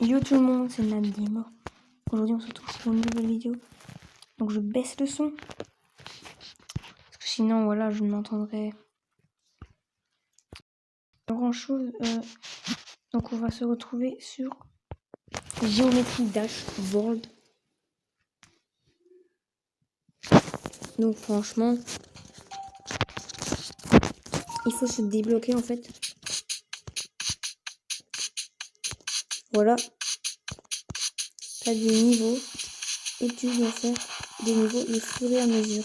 Yo tout le monde, c'est Nadim. Aujourd'hui on se retrouve pour une nouvelle vidéo. Donc je baisse le son. Parce que sinon voilà, je n'entendrai pas grand chose. Donc on va se retrouver sur Geometry Dash World. Donc franchement, il faut se débloquer en fait. Voilà. T'as des niveaux. Et tu dois faire des niveaux au fur et à mesure.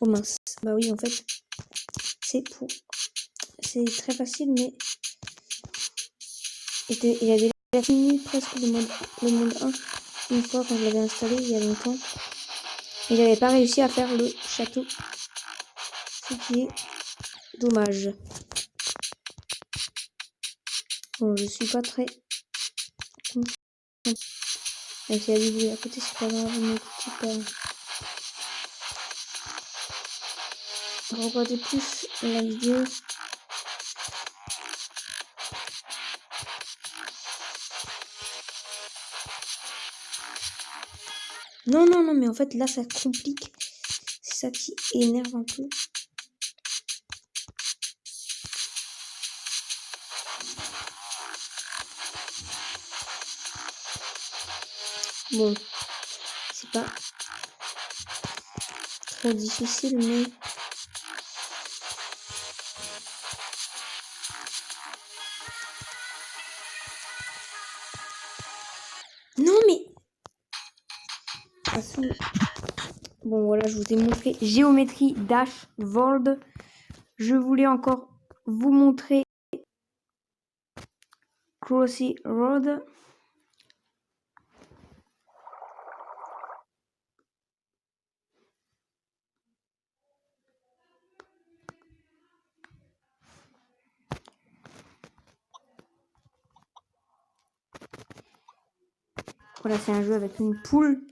Oh mince. Bah oui en fait. C'est très facile mais il a déjà fini presque le mode 1 une fois quand je l'avais installé il y a longtemps. Il n'avait pas réussi à faire le château. Ce qui est dommage. Bon, je suis pas très content. Même s'il y a du bruit à côté, c'est pas grave, ne m'écoutez pas. Regardez plus la vidéo. Non, mais en fait là ça complique. C'est ça qui énerve un peu. Bon, c'est pas trop difficile, mais non mais bon voilà, je vous ai montré Geometry Dash World. Je voulais encore vous montrer Crossy Road. Voilà, c'est un jeu avec une poule.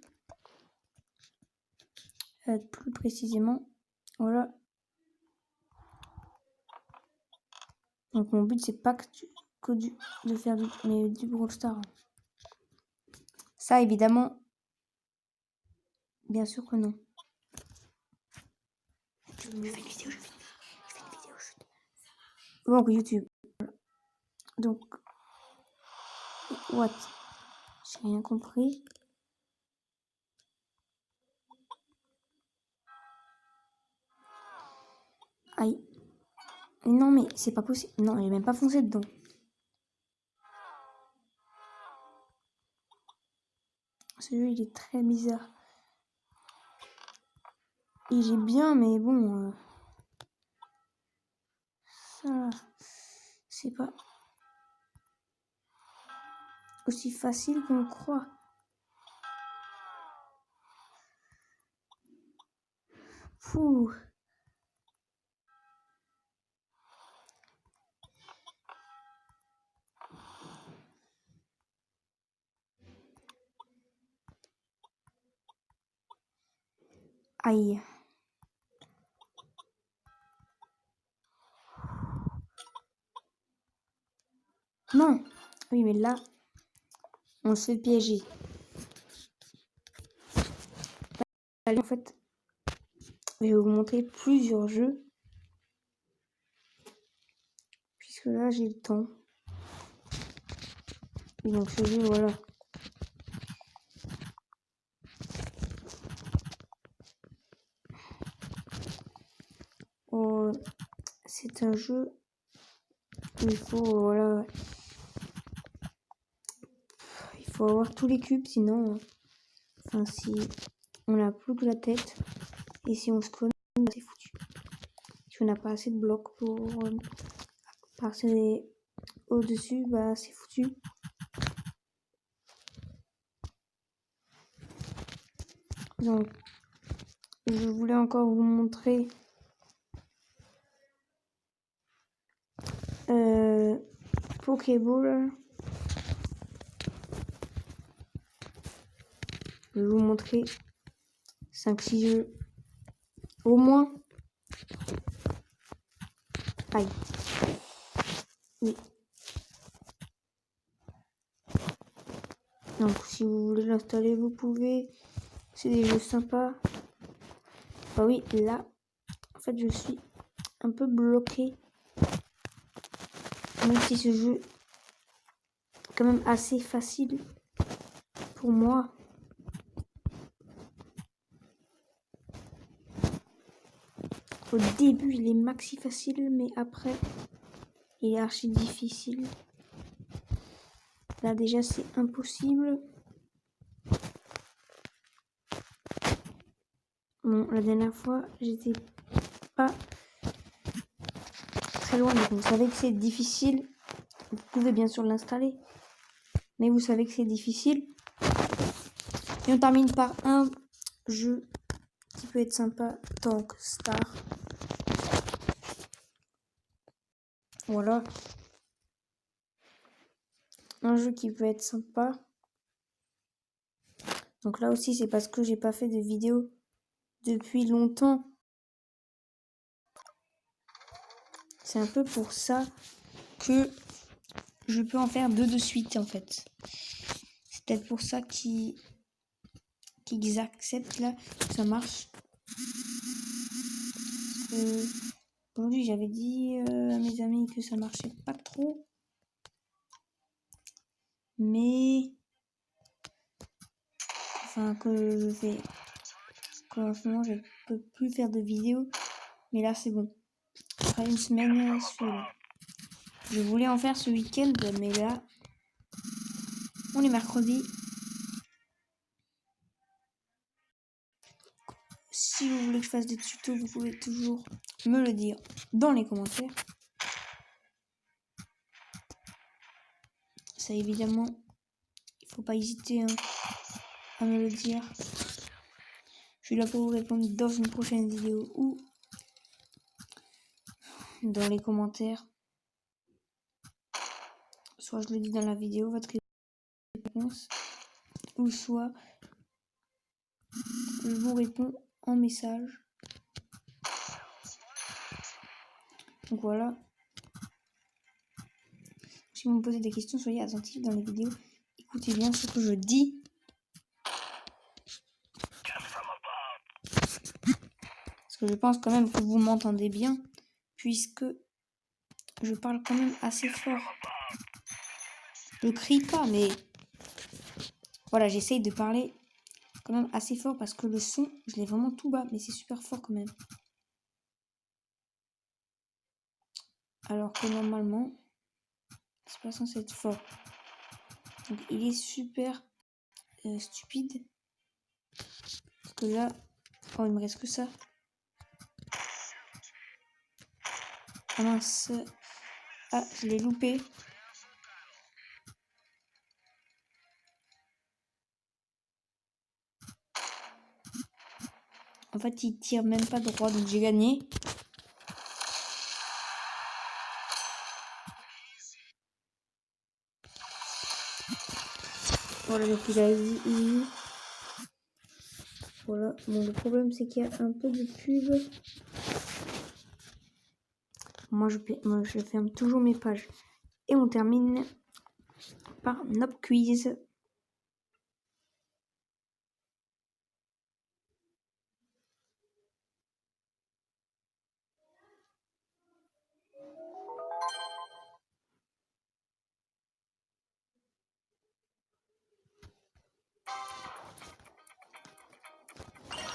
Plus précisément, voilà. Donc mon but c'est pas de faire du Brawl Stars. Ça évidemment, bien sûr que non. Je fais une vidéo, chut. Donc YouTube. Donc what? J'ai rien compris. Aïe. Non mais c'est pas possible. Non, j'ai même pas foncé dedans. Ce jeu il est très bizarre. Et j'ai bien, mais bon, ça, c'est pas aussi facile qu'on le croit. Fou. Aïe. Non. Oui, mais là, on se fait piéger. En fait, je vais vous montrer plusieurs jeux. Puisque là, j'ai le temps. Et donc, ce jeu, voilà. C'est un jeu où il faut, voilà. Il faut avoir tous les cubes, sinon, enfin, si on n'a plus que la tête, et si on se connaît, c'est foutu. Si on n'a pas assez de blocs pour passer au-dessus, bah c'est foutu. Donc, je voulais encore vous montrer Pokéball. Je vais vous montrer 5-6 jeux au moins. Aïe. Oui, Donc si vous voulez l'installer, vous pouvez. C'est des jeux sympas. Bah oui, là, en fait, je suis un peu bloqué. Même si ce jeu est quand même assez facile pour moi. Au début, il est maxi facile, mais après, il est archi difficile. Là, déjà, c'est impossible. Bon, la dernière fois, j'étais pas très loin. Donc vous savez que c'est difficile. Vous pouvez bien sûr l'installer. Mais vous savez que c'est difficile. Et on termine par un jeu qui peut être sympa. Tank Star. Voilà. Un jeu qui peut être sympa. Donc là aussi, c'est parce que j'ai pas fait de vidéo depuis longtemps. C'est un peu pour ça que je peux en faire 2 de suite en fait. C'est peut-être pour ça qu'ils acceptent là que ça marche. Aujourd'hui, j'avais dit à mes amis que ça marchait pas trop. Mais enfin que je fais qu'en ce moment je peux plus faire de vidéos. Mais là c'est bon. Après une semaine, je voulais en faire ce week-end, mais là on est mercredi. Si vous voulez que je fasse des tutos, vous pouvez toujours me le dire dans les commentaires. Ça évidemment, il faut pas hésiter à me le dire. Je suis là pour vous répondre dans une prochaine vidéo ou dans les commentaires. Soit je le dis dans la vidéo, votre réponse, ou soit je vous réponds en message. Donc voilà. Si vous me posez des questions, soyez attentifs dans les vidéos. Écoutez bien ce que je dis. Parce que je pense quand même que vous m'entendez bien. Puisque je parle quand même assez fort. Je crie pas, mais voilà, j'essaye de parler quand même assez fort parce que le son, je l'ai vraiment tout bas, mais c'est super fort quand même. Alors que normalement, c'est pas censé être fort. Donc il est super stupide. Parce que là, oh, il me reste que ça. Ah mince. Ah, je l'ai loupé. En fait, il tire même pas droit, donc j'ai gagné. Voilà, donc il a eu. Voilà. Bon, le problème, c'est qu'il y a un peu de pub. Moi, je ferme toujours mes pages. Et on termine par Nob Quiz.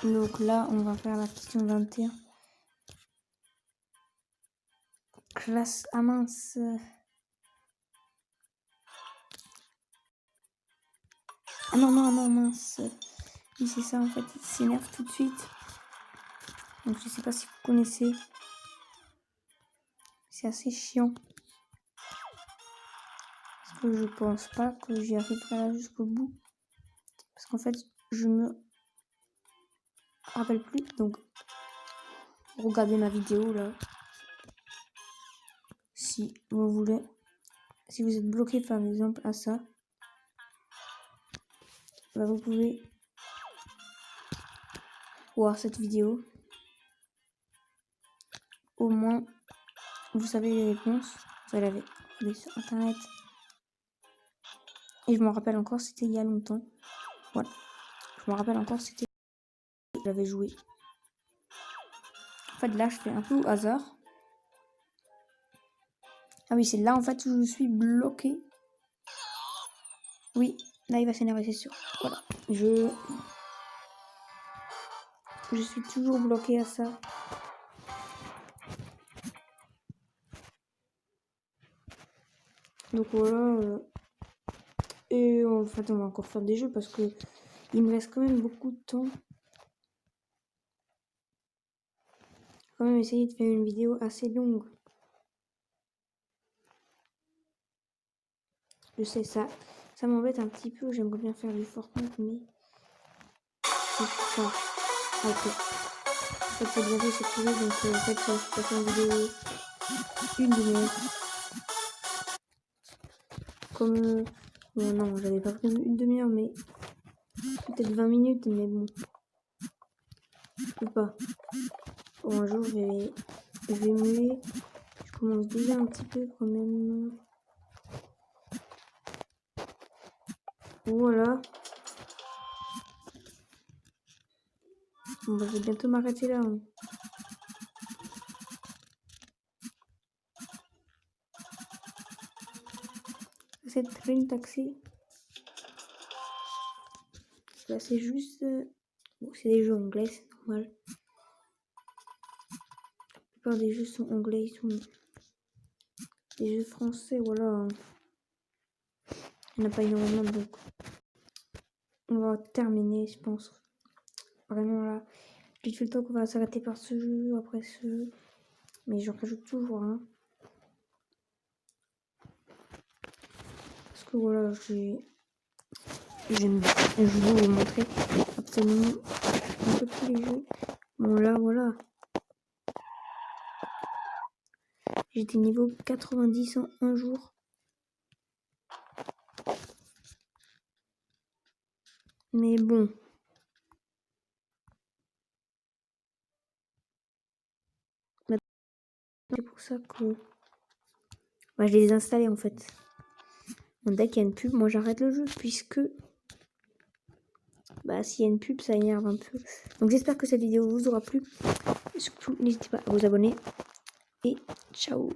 Donc là, on va faire la question 21. Classe. Ah mince. Ah non, mince. Oui, c'est ça en fait. Il s'énerve tout de suite. Donc je sais pas si vous connaissez. C'est assez chiant. Parce que je pense pas que j'y arriverai là jusqu'au bout. Parce qu'en fait, je me rappelle plus. Donc, regardez ma vidéo là. Si vous voulez. Si vous êtes bloqué par exemple à ça. Bah, vous pouvez voir cette vidéo. Au moins, vous savez les réponses. Vous allez aller sur internet. Et je me rappelle encore, c'était il y a longtemps. Voilà. Je me rappelle encore, c'était... J'avais joué. En fait, là, je fais un peu au hasard. Ah oui, c'est là, en fait, où je suis bloquée. Oui, là, il va s'énerver, c'est sûr. Voilà. Je suis toujours bloquée à ça. Donc voilà. Et en fait, on va encore faire des jeux parce que il me reste quand même beaucoup de temps. Quand même essayer de faire une vidéo assez longue. Je sais ça m'embête un petit peu. J'aimerais bien faire du Fortnite, mais je sais pas. Ok. En fait, c'est bientôt saturé, donc en fait, je vais faire une vidéo une demi-heure. Comme bon, non, j'avais pas prévu une demi-heure, mais peut-être 20 minutes, mais bon, je peux pas. Bon, un jour, je vais muer. Je commence déjà un petit peu quand même. Voilà. Bon, bah, je vais bientôt m'arrêter là. Hein. Cette train taxi. Là, c'est juste. Bon, c'est des jeux anglais, c'est normal. La plupart des jeux sont anglais, ils sont des jeux français, voilà. Il n'y en a pas énormément, donc on va terminer, je pense. Vraiment là. J'ai tout le temps qu'on va s'arrêter par ce jeu, après ce jeu. Mais j'en rajoute toujours un. Hein. Parce que voilà, j'aime bien. Je vais vous montrer absolument un peu tous les jeux. Bon là, voilà. J'étais niveau 90 en un jour. Mais bon. C'est pour ça que bah, je les ai installés en fait. Bon, dès qu'il y a une pub, moi j'arrête le jeu puisque bah s'il y a une pub, ça énerve un peu. Donc j'espère que cette vidéo vous aura plu. Surtout, n'hésitez pas à vous abonner et ciao.